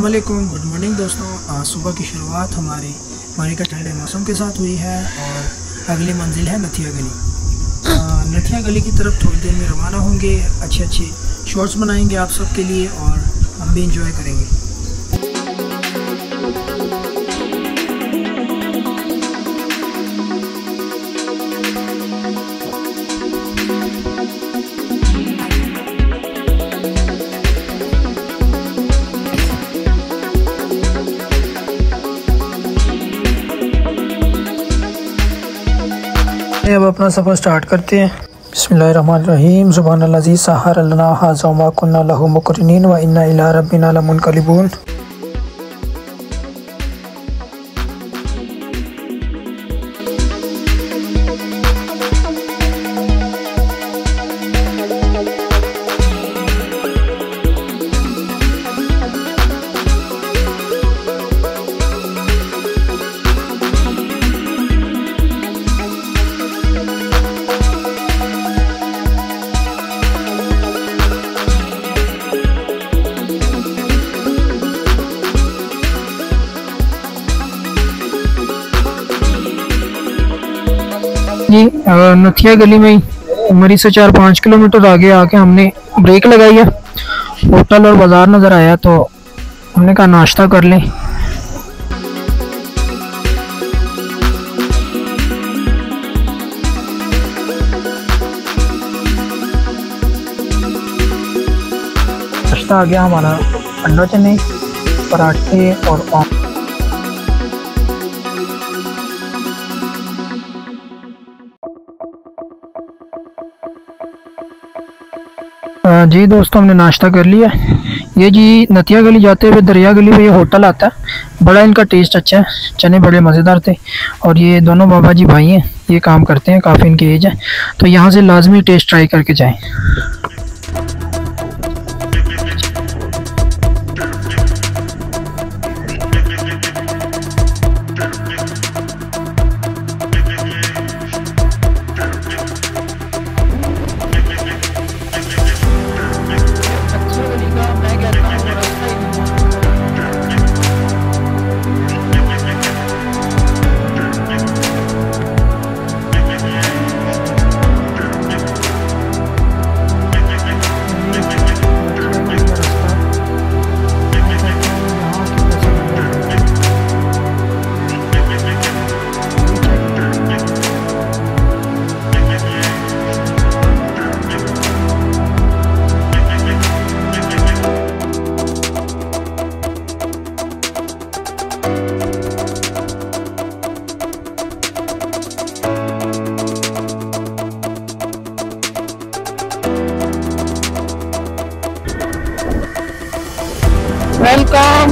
अस्सलामुअलैकुम, good morning दोस्तों। आज सुबह की शुरुआत हमारी मानी का ठंडे मौसम के साथ हुई है और अगली मंजिल है नथिया गली। नथिया गली की तरफ थोड़ी देर में रवाना होंगे। अच्छे शॉट्स बनाएंगे आप सबके लिए और हम भी इंजॉय करेंगे। अब अपना सफ़र स्टार्ट करते हैं। बिस्मिल्लाहिर्रहमानिर्रहीम। सुब्हानल्लाज़ी सह्हर लना हाज़ा व मा कुन्ना लहू मुक़रिनीन व इन्ना इला रब्बिना लमुनक़लिबून। जी नथिया गली में ही मरी से 4-5 किलोमीटर आगे आके हमने ब्रेक लगाई है। होटल और बाज़ार नज़र आया तो हमने कहा नाश्ता कर लें। नाश्ता आ गया हमारा अंडा चने, पराठे और जी दोस्तों, हमने नाश्ता कर लिया। ये जी नथिया गली जाते हुए दरिया गली में ये होटल आता है। बड़ा इनका टेस्ट अच्छा है, चने बड़े मज़ेदार थे। और ये दोनों बाबा जी भाई हैं, ये काम करते हैं, काफ़ी इनकी एज है, तो यहाँ से लाजमी टेस्ट ट्राई करके जाएं।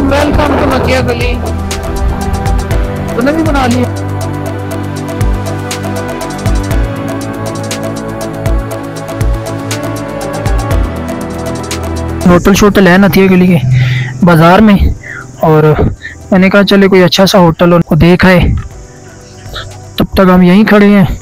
वेलकम टू नथिया गली। तुमने भी बना लिया। होटल शोटल है नथिया गली के बाजार में, और मैंने कहा चले कोई अच्छा सा होटल और देखा है, तब तक हम यहीं खड़े हैं।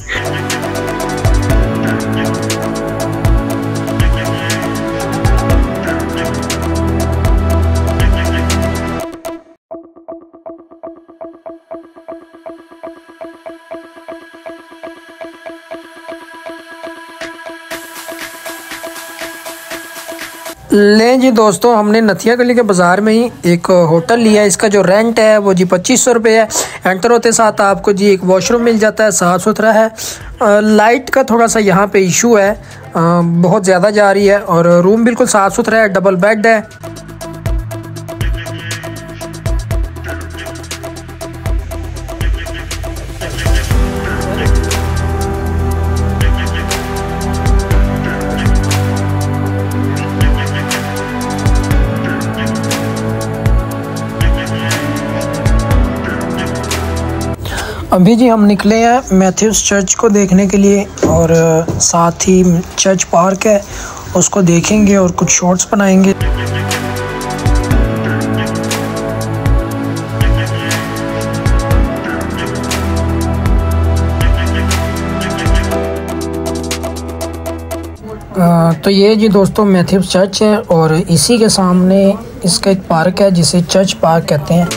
ले जी दोस्तों, हमने नथिया गली के बाज़ार में ही एक होटल लिया। इसका जो रेंट है वो जी 2500 रुपये है। एंटर होते साथ आपको जी एक वॉशरूम मिल जाता है, साफ़ सुथरा है। लाइट का थोड़ा सा यहाँ पे इशू है, बहुत ज़्यादा जा रही है। और रूम बिल्कुल साफ़ सुथरा है, डबल बेड है। अभी जी हम निकले हैं मैथ्यूस चर्च को देखने के लिए, और साथ ही चर्च पार्क है, उसको देखेंगे और कुछ शॉट्स बनाएंगे। तो ये जी दोस्तों मैथ्यूस चर्च है और इसी के सामने इसका एक पार्क है जिसे चर्च पार्क कहते हैं।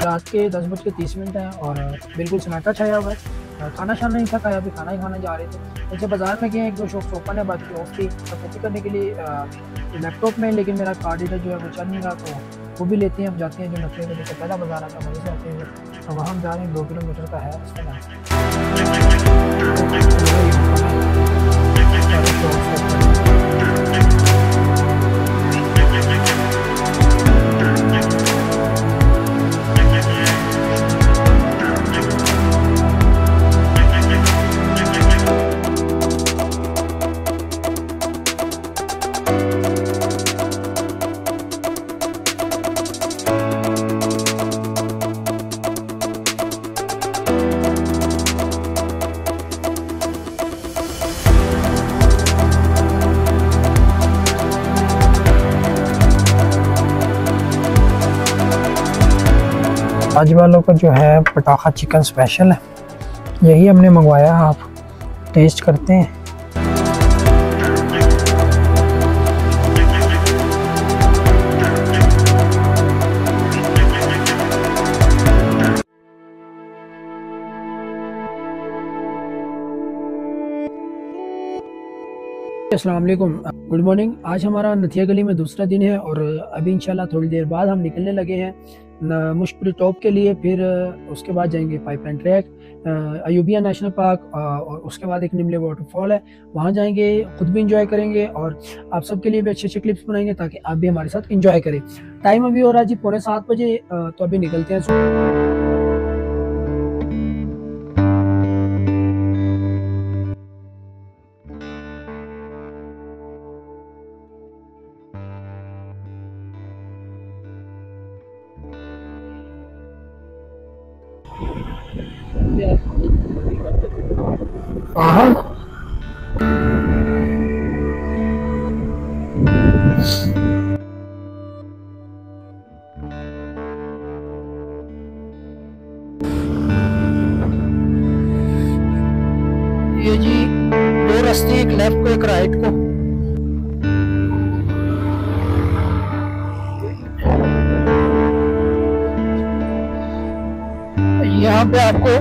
रात के 10:30 है और बिल्कुल सन्नाटा छाया हुआ है। खाना शाना नहीं था खाया, अभी खाना ही खाने जा रहे थे। वैसे बाज़ार में गए, 1-2 शॉप्स ओपन है, बाकी ऑफ थी। तो कॉपी करने के लिए लैपटॉप में, लेकिन मेरा कार्ड रीडर जो है वो चल नहीं रहा, तो वो भी लेते हैं। हम जाते हैं जो नथिया गली से पहला बाज़ार आता है वहीं से आते हैं, तो वहाँ हम जा रहे हैं। 2 किलोमीटर का है उसका नाम। आज वालों का जो है पटाखा चिकन स्पेशल है, यही हमने मंगवाया। आप टेस्ट करते हैं। अस्सलाम वालेकुम, गुड मॉर्निंग। आज हमारा नथिया गली में दूसरा दिन है और अभी इंशाल्लाह थोड़ी देर बाद हम निकलने लगे हैं मुशपुरी टॉप के लिए। फिर उसके बाद जाएंगे pipeline track, Ayubia national park और उसके बाद एक निमले वाटरफॉल है, वहाँ जाएंगे। खुद भी इंजॉय करेंगे और आप सबके लिए भी अच्छे अच्छे क्लिप्स बनाएंगे ताकि आप भी हमारे साथ इंजॉय करें। टाइम अभी हो रहा है जी 6:45 बजे, तो अभी निकलते हैं। ये जी 2 रास्ते, एक लेफ्ट को एक राइट को। यहाँ पे आपको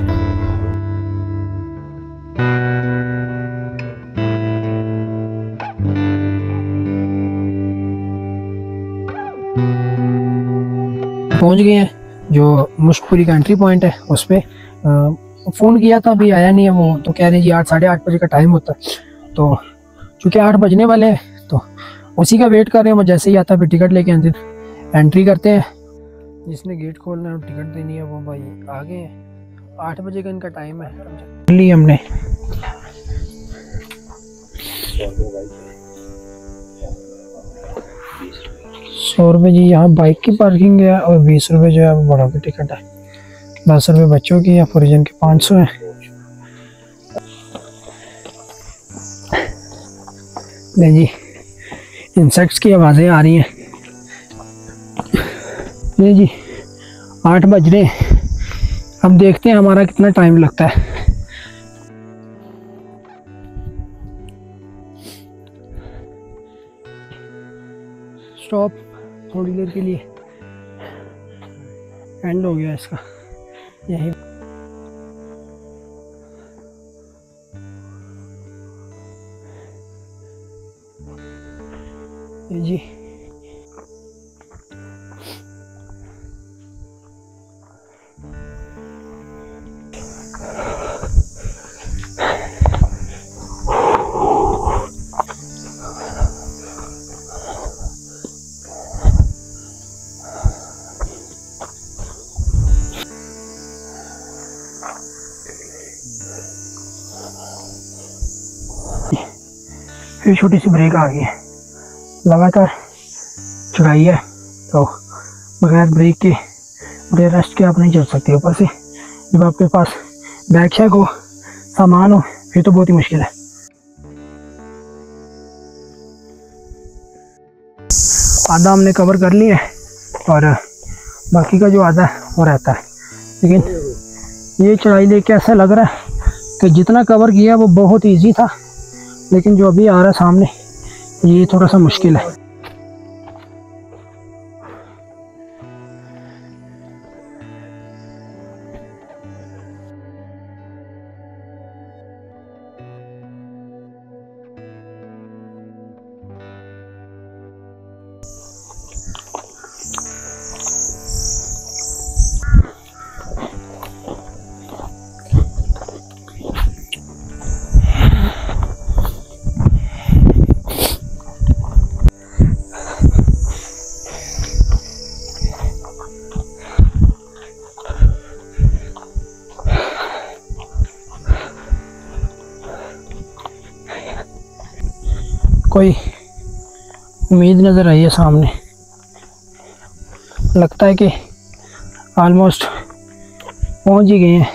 पहुंच गए हैं जो मुशपुरी का एंट्री पॉइंट है। उस पर फ़ोन किया था, अभी आया नहीं है वो, तो कह रहे हैं जी 8-8:30 बजे का टाइम होता है। तो चूँकि 8 बजने वाले हैं तो उसी का वेट कर रहे हैं। वो जैसे ही आता है फिर टिकट लेके अंदर एंट्री करते हैं। जिसने गेट खोलना है टिकट देनी है वो भाई आगे हैं। 8 बजे का इनका टाइम है। ली हमने 100 रुपये जी यहाँ बाइक की पार्किंग है और 20 रुपये जो है वो बड़ों की टिकट है। 10 रुपये बच्चों की या फॉरिजन के 500 है। ले जी इंसेक्ट्स की आवाज़ें आ रही हैं। ले जी 8 बज रहे हैं, अब देखते हैं हमारा कितना टाइम लगता है। स्टॉप थोड़ी देर के लिए। एंड हो गया इसका यही। जी फिर छोटी सी ब्रेक आ गई है। लगातार चढ़ाई है तो बगैर ब्रेक के बगैर रेस्ट के आप नहीं चल सकते। ऊपर से जब आपके पास बैग शैग हो, सामान हो, फिर तो बहुत ही मुश्किल है। आधा हमने कवर कर लिया है और बाकी का जो आधा है वो रहता है। लेकिन ये चढ़ाई देख के ऐसा लग रहा है कि जितना कवर किया वो बहुत ईजी था, लेकिन जो अभी आ रहा है सामने ये थोड़ा सा मुश्किल है। कोई उम्मीद नज़र आई है सामने, लगता है कि ऑलमोस्ट पहुंच ही गए हैं।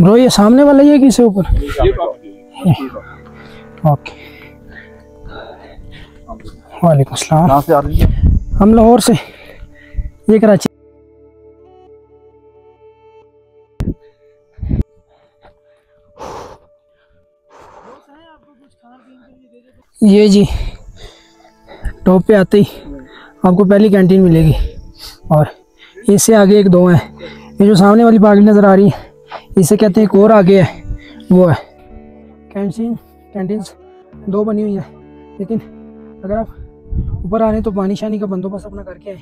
ब्रो ये सामने वाला ही है किसी ऊपर? ओके, वालेकुम अस्सलाम। कहाँ से आ रही है? हम लाहौर से, ये कराची। ये जी टॉप पे आते ही आपको पहली कैंटीन मिलेगी और इससे आगे एक दो है। ये जो सामने वाली पार्किंग नज़र आ रही है इसे कहते हैं, एक और आगे है वो है कैंटीन दो बनी हुई है। लेकिन अगर आप ऊपर आ रहे हैं तो पानी शानी का बंदोबस्त अपना करके आए।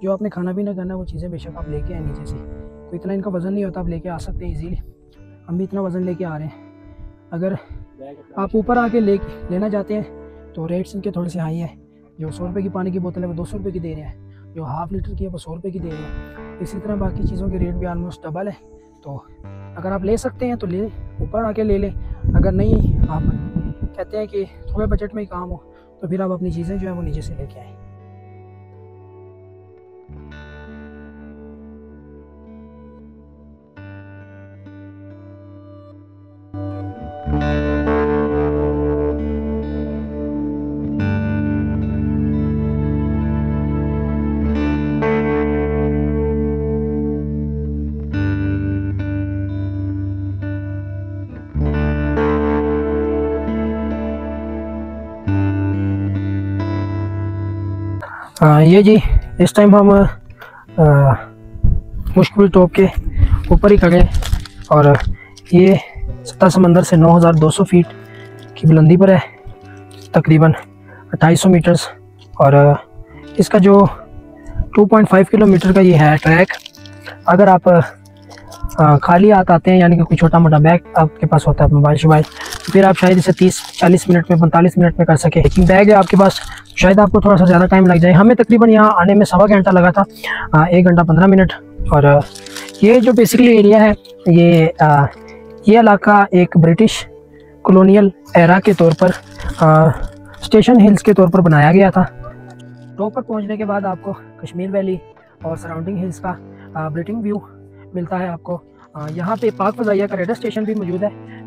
जो आपने खाना पीना करना है वो चीज़ें बेशक आप लेके आए नीचे से, तो इतना इनका वज़न नहीं होता, आप लेके आ सकते हैं ईजीली। हम भी इतना वज़न लेके आ रहे हैं। अगर आप ऊपर आके लेना चाहते हैं तो रेट्स इनके थोड़े से हाई है। जो 100 रुपये की पानी की बोतल है वो 200 रुपये की दे रहे हैं, जो हाफ लीटर की है वो 100 रुपये की दे रहे हैं। इसी तरह बाकी चीज़ों के रेट भी ऑलमोस्ट डबल है। तो अगर आप ले सकते हैं तो ले, ऊपर आके ले लें। अगर नहीं, आप कहते हैं कि थोड़े बजट में ही काम हो, तो फिर आप अपनी चीज़ें जो है वो नीचे से लेके आएँ। ये जी इस टाइम हम मुश्किल टॉप के ऊपर ही खड़े हैं और ये सतह समंदर से 9200 फीट की बुलंदी पर है, तकरीबन 2800 मीटर्स। और इसका जो 2.5 किलोमीटर का ये है ट्रैक। अगर आप खाली हाथ आते हैं, यानी कि कोई छोटा मोटा बैग आपके पास होता है, मोबाइल शोबाइल, तो फिर आप शायद इसे 30-40 मिनट में 45 मिनट में कर सके। लेकिन बैग है आपके पास, शायद आपको थोड़ा सा ज़्यादा टाइम लग जाए। हमें तकरीबन यहाँ आने में 1.25 घंटा लगा था, 1 घंटा 15 मिनट। और ये जो बेसिकली एरिया है, ये इलाका एक ब्रिटिश कॉलोनियल एरा के तौर पर स्टेशन हिल्स के तौर पर बनाया गया था। टॉप पर पहुँचने के बाद आपको कश्मीर वैली और सराउंडिंग हिल्स का ब्रीटिंग व्यू मिलता है आपको। यहाँ पे पाक फ़ज़ाइया का रेडर स्टेशन भी मौजूद है।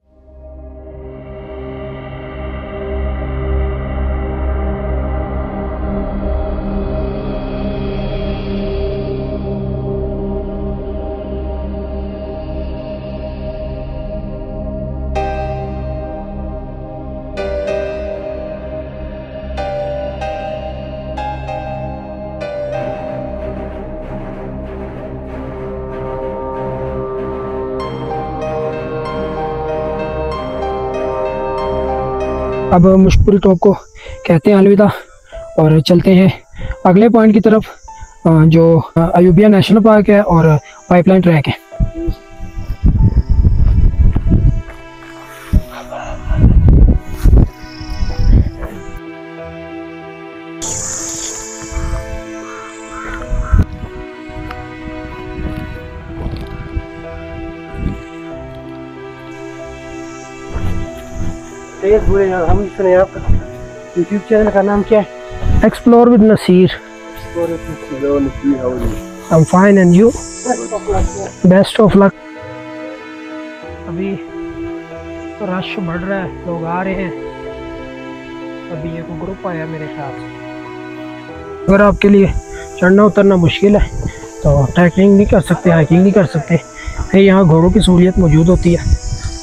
अब मुशकपुरी टॉप को कहते हैं अलविदा और चलते हैं अगले पॉइंट की तरफ, जो अयूबिया नेशनल पार्क है और पाइपलाइन ट्रैक है। हम सुने आपका यूट्यूब चैनल का नाम क्या है? Explore with Naseer. I'm fine and you? Best of luck। अभी तो रश बढ़ रहा है, लोग आ रहे हैं। अभी एक ग्रुप आया मेरे ख्याल से। अगर आपके लिए चढ़ना उतरना मुश्किल है तो ट्रैकिंग नहीं कर सकते, हाइकिंग नहीं कर सकते, फिर यहाँ घोड़ों की सहूलियत मौजूद होती है।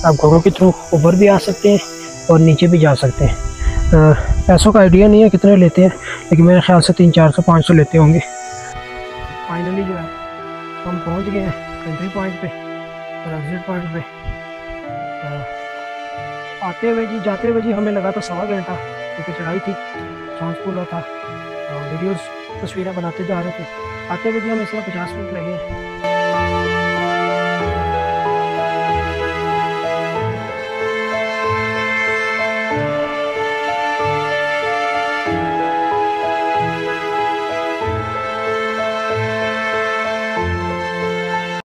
आप घोड़ों के थ्रू ऊपर भी आ सकते हैं और नीचे भी जा सकते हैं। पैसों का आइडिया नहीं है कितने लेते हैं, लेकिन मेरे ख्याल से 300-400-500 लेते होंगे। फाइनली जो है हम पहुंच गए हैं कंट्री पॉइंट पे और एग्जिट पॉइंट पे। आते हुए जी जाते हुए जी हमें लगा था 1.25 घंटा, क्योंकि चढ़ाई थी, सांस फूला था, वीडियोस तस्वीरें बनाते जा रहे थे। आते हुए जी हमें सिर्फ 50 मिनट लगे।